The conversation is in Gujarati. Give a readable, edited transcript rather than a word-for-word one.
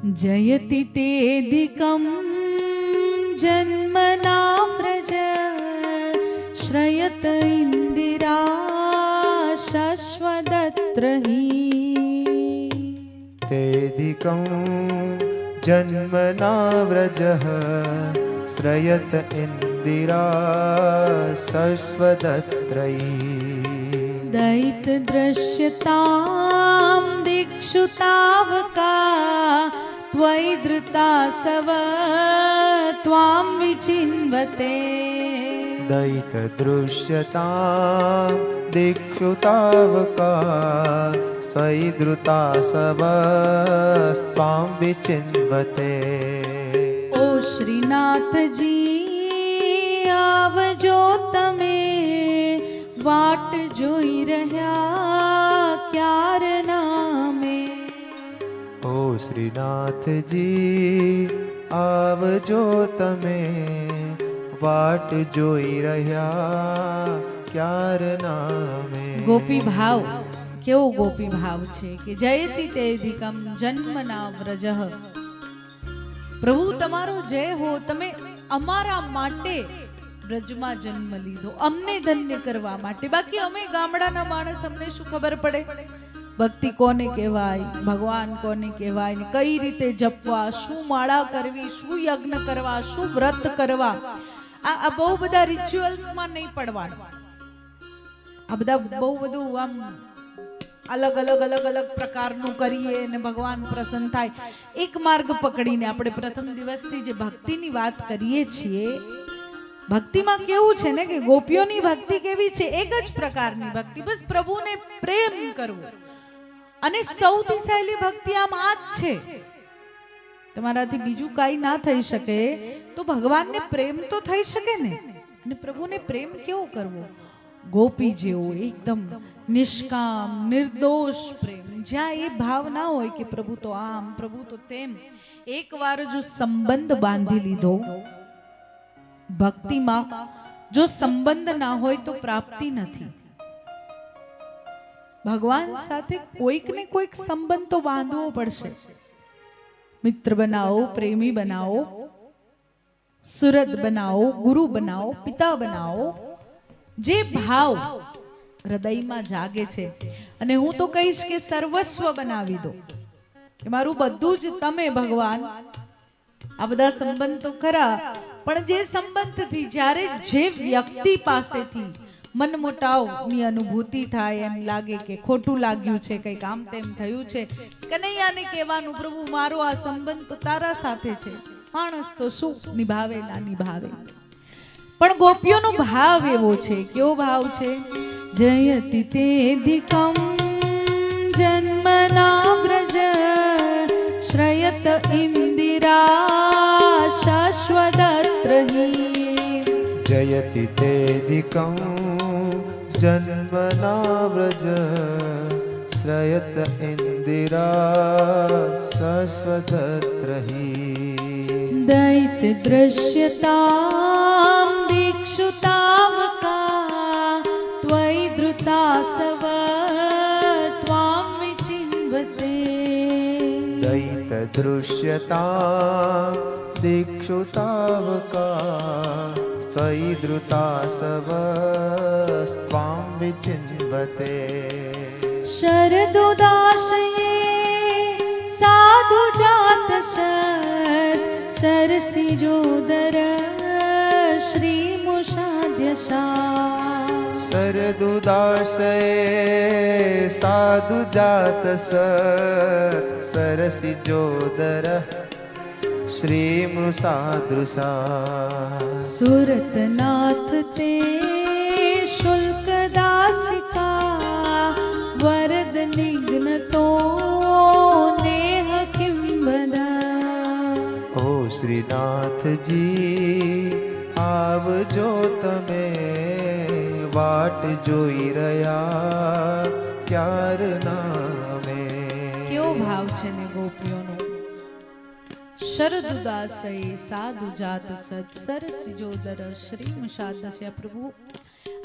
जयति तेऽधिकं जन्मना व्रज श्रयत इंदिरा शश्वदत्र हि तेऽधिकं जन्मना व्रजः श्रयत इंदिरा शश्वदत्रयी दयित दृश्यतां दिक्षु तावका त्वयि धृतासव त्वां विचिन्वते दयित दृश्यतां दिक्षु तावका त्वयि धृतासवस्त्वां विचिन्वते। ओ श्रीनाथ जी आवजो तमे वाट जोई रह्या क्यार नामे। ओ श्रीनाथजी आवजो तमे वाट जोई रह्या क्यार नामे। गोपी भाव केवो गोपी भाव छे कि जयति तेऽधिकं जन्मना व्रजः। प्रभु तमारो जय हो, तमे अमारा माटे ब्रजમાં જન્મ લીધો, અમને ધન્ય કરવા માટે। બાકી અમે ગામડાના માણસ, અમને શું ખબર પડે ભક્તિ કોને કહેવાય, ભગવાન કોને કહેવાય, ને કઈ રીતે જપવા, શું માળા કરવી, શું યજ્ઞ કરવા, શું વ્રત કરવા। આ બહુ બધા રિચ્યુઅલ્સમાં નહીં પડવાનું। આ બધા બહુ બધું આમ अलग अलग अलग अलग प्रकारનું કરીએ ને ભગવાન પ્રસન્ન થાય। એક માર્ગ પકડીને આપણે પ્રથમ દિવસથી જે ભક્તિની વાત કરીએ છીએ, ભક્તિમાં કેવું છે ને કે ગોપીઓની ભક્તિ કેવી છે, એક જ પ્રકારની ભક્તિ, બસ પ્રભુને પ્રેમ કરવો। અને સૌથી સહેલી ભક્તિ આમ આ જ છે। તમારાથી બીજું કાઈ ના થઈ શકે તો ભગવાનને પ્રેમ તો થઈ શકે ને। અને પ્રભુને પ્રેમ કેવો કરવો, ગોપી જેવો એકદમ નિષ્કામ નિર્દોષ પ્રેમ, જ્યાં એ ભાવ ના હોય કે પ્રભુ તો આમ પ્રભુ તો તેમ। એકવાર જો સંબંધ બાંધી લીધો ભક્તિમાં, જો સંબંધ ના હોય તો પ્રાપ્તિ નથી। ભગવાન સાથે કોઈક ને કોઈક સંબંધ તો બાંધવો પડશે। મિત્ર બનાવો, પ્રેમી બનાવો, સુરત બનાવો, ગુરુ બનાવો, પિતા બનાવો। જે ભાવ હૃદયમાં જાગે છે, અને હું તો કહીશ કે સર્વસ્વ બનાવી દો કે મારું બધું જ તમે ભગવાન। આ બધા સંબંધ તો ખરા, પણ જે સંબંધથી જ્યારે જે વ્યક્તિ પાસેથી મનમોટાવની અનુભૂતિ થાય, એમ લાગે કે ખોટું લાગ્યું છે, કંઈક આમ તેમ થયું છે, કનૈયાને કહેવાનું પ્રભુ મારો આ સંબંધ તો તારા સાથે છે, માણસ તો શું નિભાવે ના નિભાવે। પણ ગોપીઓનો ભાવ એવો છે, કેવો ભાવ છે, જયતિ તેऽધિકં જન્મના વ્રજ શ્રયત ઇન્દિરા શાશ્વદત્ર हि। जयति तेऽधिकं जन्मना व्रज श्रयत इंदिरा शश्वदत्र हि। दयित दृश्यतां दिक्षु तावका त्वयि धृतासव त्वां विचिन्वते। दयित दृश्यतां दिक्षु तावका त्वयि धृतासवस्त्वां विचिन्वते। शरदोदाशये साधु जात सत् सरसिजोदर श्रीमुषाद्यशा। शरदुदाशये साधु जात सत् सरसिजोदर श्रीमृषादृशा। सुरतनाथ ते शुल्कदासिका वरद निघ्नतो नेह किं वदा। ओ श्रीनाथ जी आवजो तमे वाट जोई रह्या क्यार नामे। क्यों भाव छे ने गोपीओनो। शरदुदासये साधु जात सत् सरसिजोदर श्रीमुषाद्यशा। प्रभु